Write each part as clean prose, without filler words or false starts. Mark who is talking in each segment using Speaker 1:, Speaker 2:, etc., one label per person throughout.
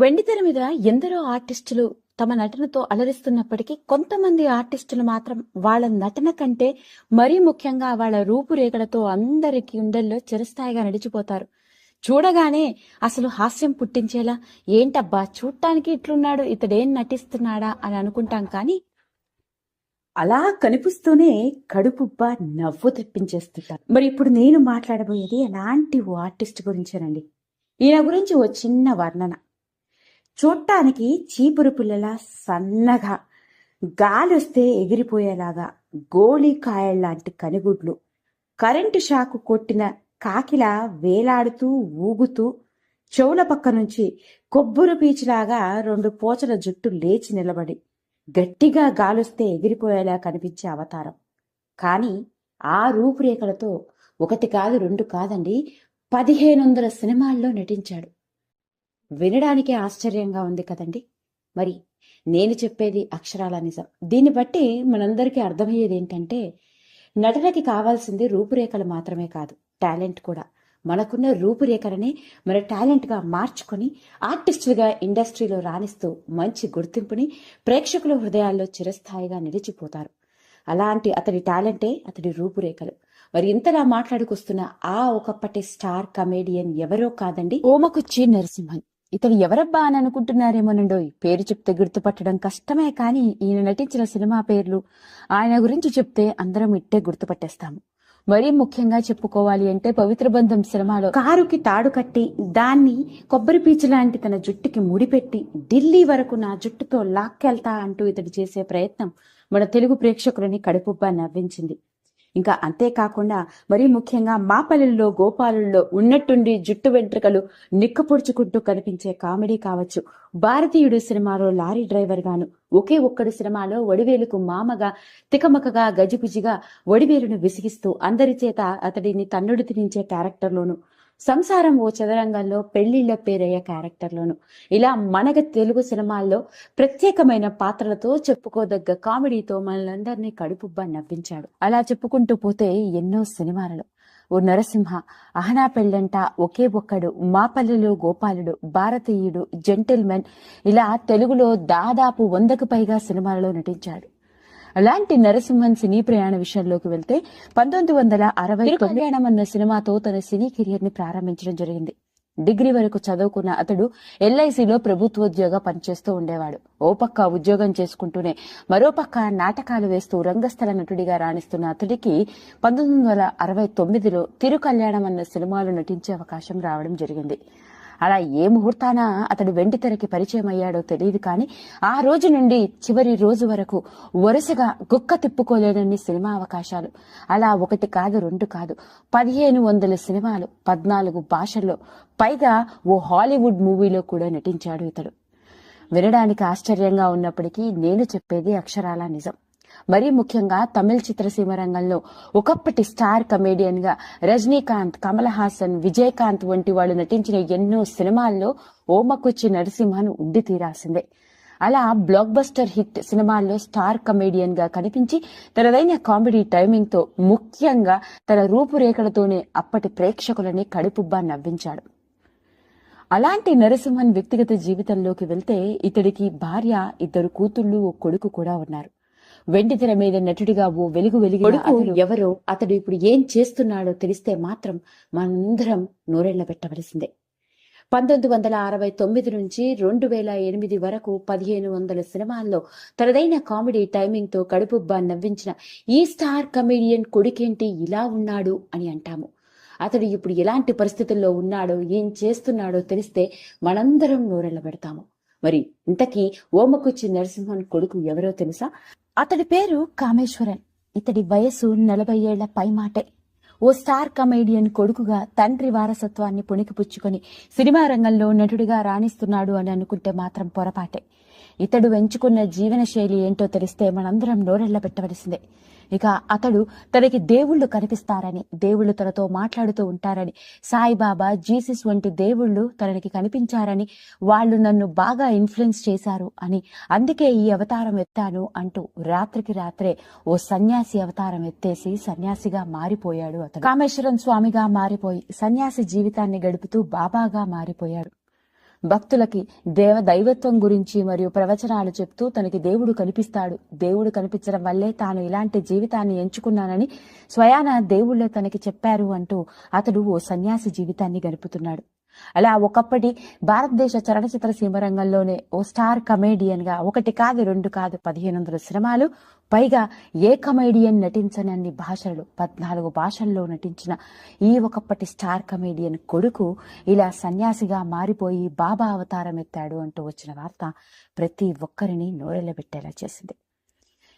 Speaker 1: వెండితెర మీద ఎందరో ఆర్టిస్టులు తమ నటనతో అలరిస్తున్నప్పటికీ కొంతమంది ఆర్టిస్టులు మాత్రం వాళ్ళ నటన కంటే మరీ ముఖ్యంగా వాళ్ళ రూపురేఖలతో అందరి గుండెల్లో చిరస్థాయిగా నడిచిపోతారు. చూడగానే అసలు హాస్యం పుట్టించేలా ఏంటబ్బా చూడటానికి ఇట్లున్నాడు, ఇతడేం నటిస్తున్నాడా అని అనుకుంటాం. కానీ అలా కనిపిస్తూనే కడుపుబ్బా నవ్వు తెప్పించేస్తుంటారు. మరి ఇప్పుడు నేను మాట్లాడబోయేది అలాంటి ఓ ఆర్టిస్ట్ గురించేనండి. ఈయన గురించి ఓ చిన్న వర్ణన. చూడటానికి చీపురు పుల్లలా సన్నగా, గాలొస్తే ఎగిరిపోయేలాగా, గోళీకాయల్లాంటి కనుగుడ్లు, కరెంటు షాకు కొట్టిన కాకిలా వేలాడుతూ ఊగుతూ, చెవుల పక్క నుంచి కొబ్బరి పీచులాగా 2 పోచల జుట్టు లేచి నిలబడి గట్టిగా గాలొస్తే ఎగిరిపోయేలా కనిపించే అవతారం. కానీ ఆ రూపురేఖలతో 1 కాదు 2 కాదండి, 1500 సినిమాల్లో నటించాడు. వినడానికే ఆశ్చర్యంగా ఉంది కదండి. మరి నేను చెప్పేది అక్షరాల నిజం. దీన్ని బట్టి మనందరికీ అర్థమయ్యేది ఏంటంటే, నటనకి కావాల్సింది రూపురేఖలు మాత్రమే కాదు, టాలెంట్ కూడా. మనకున్న రూపురేఖలని మన టాలెంట్గా మార్చుకొని ఆర్టిస్టులుగా ఇండస్ట్రీలో రాణిస్తూ మంచి గుర్తింపుని ప్రేక్షకుల హృదయాల్లో చిరస్థాయిగా నిలిచిపోతారు. అలాంటి అతడి టాలెంటే అతడి రూపురేఖలు. మరి ఇంతలా మాట్లాడుకొస్తున్న ఆ ఒకప్పటి స్టార్ కమేడియన్ ఎవరో కాదండి, ఓమకుచ్చి నరసింహన్. ఇతడు ఎవరబ్బా అని అనుకుంటున్నారేమోనండోయ్. పేరు చెప్తే గుర్తుపట్టడం కష్టమే, కానీ ఈయన నటించిన సినిమా పేర్లు, ఆయన గురించి చెప్తే అందరం ఇట్టే గుర్తుపట్టేస్తాము. మరీ ముఖ్యంగా చెప్పుకోవాలి అంటే పవిత్ర బంధం సినిమాలో కారుకి తాడు కట్టి దాన్ని కొబ్బరి పీచు లాంటి తన జుట్టుకి ముడిపెట్టి ఢిల్లీ వరకు నా జుట్టుతో లాక్కెళ్తా అంటూ ఇతడు చేసే ప్రయత్నం మన తెలుగు ప్రేక్షకులని కడుపుబ్బా నవ్వించింది. ఇంకా అంతేకాకుండా మరీ ముఖ్యంగా మా పల్లెల్లో గోపాలుల్లో ఉన్నట్టుండి జుట్టు వెంట్రుకలు నిక్కపొడుచుకుంటూ కనిపించే కామెడీ కావచ్చు, భారతీయుడు సినిమాలో లారీ డ్రైవర్ గాను, ఒకే ఒక్కడు సినిమాలో వడివేలుకు మామగా తికమకగా గజిబిజిగా వడివేలును విసిగిస్తూ అందరి చేత అతడిని తన్నుడు తినించే క్యారెక్టర్లోను, సంసారం ఓ చదరంగంలో పెళ్లిళ్ల పేరయ్య క్యారెక్టర్లోను, ఇలా మనగ తెలుగు సినిమాల్లో ప్రత్యేకమైన పాత్రలతో చెప్పుకోదగ్గ కామెడీతో మనలందరినీ కడుపుబ్బా నవ్వించాడు. అలా చెప్పుకుంటూ పోతే ఎన్నో సినిమాలలో ఓ నరసింహ, అహనా పెళ్ళంట, ఒకే ఒక్కడు, మా పల్లెలో గోపాలుడు, భారతీయుడు, జెంటిల్మెన్, ఇలా తెలుగులో దాదాపు 100కు పైగా సినిమాలలో నటించాడు. అలాంటి నరసింహన్ సినీ ప్రయాణ విషయంలోకి వెళ్తే 1960 కళ్యాణం అన్న సినిమాతో తన సినీ కెరియర్ ని ప్రారంభించడం జరిగింది. డిగ్రీ వరకు చదువుకున్న అతడు ఎల్ఐసిలో ప్రభుత్వోద్యోగ పనిచేస్తూ ఉండేవాడు. ఓ పక్క ఉద్యోగం చేసుకుంటూనే మరోపక్క నాటకాలు వేస్తూ రంగస్థల నటుడిగా రాణిస్తున్న అతడికి 1969లో తిరు కళ్యాణం అన్న సినిమాలో నటించే అవకాశం రావడం జరిగింది. అలా ఏ ముహూర్తాన అతడు వెండితెరకి పరిచయం అయ్యాడో తెలియదు, కానీ ఆ రోజు నుండి చివరి రోజు వరకు వరుసగా గుక్క తిప్పుకోలేనన్ని సినిమా అవకాశాలు. అలా 1 కాదు 2 కాదు, 1500 సినిమాలు, 14 భాషల్లో, పైగా ఓ హాలీవుడ్ మూవీలో కూడా నటించాడు ఇతడు. వినడానికి ఆశ్చర్యంగా ఉన్నప్పటికీ నేను చెప్పేది అక్షరాల నిజం. మరీ ముఖ్యంగా తమిళ చిత్రసీమ రంగంలో ఒకప్పటి స్టార్ కమేడియన్ గా రజనీకాంత్, కమల్ హాసన్, విజయకాంత్ వంటి వాళ్ళు నటించిన ఎన్నో సినిమాల్లో ఓమకుచ్చి నరసింహన్ ఉండి తీరాల్సిందే. అలా బ్లాక్ బస్టర్ హిట్ సినిమాల్లో స్టార్ కమేడియన్ గా కనిపించి తనదైన కామెడీ టైమింగ్ తో, ముఖ్యంగా తన రూపురేఖలతోనే అప్పటి ప్రేక్షకులని కడుపుబ్బా నవ్వించాడు. అలాంటి నరసింహన్ వ్యక్తిగత జీవితంలోకి వెళ్తే ఇతడికి భార్య, 2 కూతుళ్లు, ఓ కొడుకు కూడా ఉన్నారు. వెండితెర మీద నటుడిగా ఓ వెలుగు వెలిగిన ఎవరో, అతడు ఇప్పుడు ఏం చేస్తున్నాడో తెలిస్తే మాత్రం మనందరం నోరెళ్ల పెట్టవలసిందే. 1969 నుంచి 2008 వరకు 1500 సినిమాల్లో తనదైన కామెడీ టైమింగ్ తో కడుపుబ్బా నవ్వించిన ఈ స్టార్ కమేడియన్ కొడుకేంటి ఇలా ఉన్నాడు అని అంటాము. అతడు ఇప్పుడు ఎలాంటి పరిస్థితుల్లో ఉన్నాడో, ఏం చేస్తున్నాడో తెలిస్తే మనందరం నోరెళ్ల పెడతాము. మరి ఇంతకీ ఓమకుచ్చి నరసింహన్ కొడుకు ఎవరో తెలుసా? అతడి పేరు కామేశ్వరన్. ఇతడి వయసు 40 ఏళ్ల పైమాటే. ఓ స్టార్ కమేడియన్ కొడుకుగా తండ్రి వారసత్వాన్ని పుణికిపుచ్చుకొని సినిమా రంగంలో నటుడిగా రాణిస్తున్నాడు అని అనుకుంటే మాత్రం పొరపాటే. ఇతడు ఎంచుకున్న జీవన శైలి ఏంటో తెలిస్తే మనందరం నోరెళ్ల పెట్టవలసిందే. ఇక అతడు తనకి దేవుళ్లు కనిపిస్తారని, దేవుళ్లు తనతో మాట్లాడుతూ ఉంటారని, సాయిబాబా, జీసస్ వంటి దేవుళ్లు తనకి కనిపించారని, వాళ్ళు నన్ను బాగా ఇన్ఫ్లుయెన్స్ చేశారు అని, అందుకే ఈ అవతారం ఎత్తాను అంటూ రాత్రికి రాత్రే ఓ సన్యాసి అవతారం ఎత్తేసి సన్యాసిగా మారిపోయాడు అతడు. కామేశ్వరం స్వామిగా మారిపోయి సన్యాసి జీవితాన్ని గడుపుతూ బాబాగా మారిపోయాడు. భక్తులకి దైవత్వం గురించి మరియు ప్రవచనాలు చెప్తూ తనకి దేవుడు కనిపిస్తాడు, దేవుడు కనిపించడం వల్లే తాను ఇలాంటి జీవితాన్ని ఎంచుకున్నానని స్వయాన దేవుళ్ళే తనకి చెప్పారు అంటూ అతడు ఓ సన్యాసి జీవితాన్ని గడుపుతున్నాడు. అలా ఒకప్పటి భారతదేశ చలనచిత్ర సీమ రంగంలోనే ఓ స్టార్ కమేడియన్ గా 1 కాదు 2 కాదు 1500 సినిమాలు, పైగా ఏ కమేడియన్ నటించనన్ని భాషలు 14 భాషల్లో నటించిన ఈ ఒకప్పటి స్టార్ కమేడియన్ కొడుకు ఇలా సన్యాసిగా మారిపోయి బాబా అవతారం ఎత్తాడు అంటూ వచ్చిన వార్త ప్రతి ఒక్కరిని నోరెళ్ళబెట్టేలా చేసింది.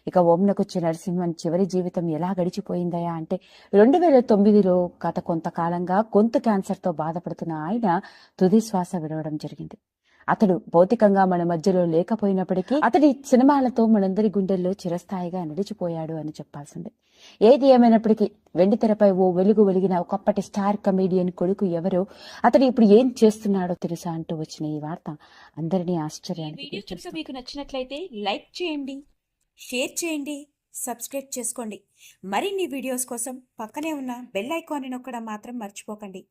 Speaker 1: ఇక ఓంనకొచ్చి నరసింహన్ చివరి జీవితం ఎలా గడిచిపోయిందయా అంటే 2009లో గత కొంతకాలంగా గొంతు క్యాన్సర్తో బాధపడుతున్న ఆయన తుది శ్వాస విడవడం జరిగింది. అతడు భౌతికంగా మన మధ్యలో లేకపోయినప్పటికీ అతడి సినిమాలతో మనందరి గుండెల్లో చిరస్థాయిగా నిలిచిపోయాడు అని చెప్పాల్సిందే. ఏది ఏమైనప్పటికీ వెండితెరపై ఓ వెలుగు వెలిగిన ఒకప్పటి స్టార్ కమేడియన్ కొడుకు ఎవరో, అతడు ఇప్పుడు ఏం చేస్తున్నాడో తెలుసా అంటూ వచ్చిన ఈ వార్త అందరినీ ఆశ్చర్యానికి.
Speaker 2: మీకు నచ్చినట్లయితే లైక్ చేయండి, షేర్ చేయండి, సబ్స్క్రైబ్ చేసుకోండి. మరిన్ని వీడియోస్ కోసం పక్కనే ఉన్న బెల్ ఐకాన్ని నొక్కడం మాత్రం మర్చిపోకండి.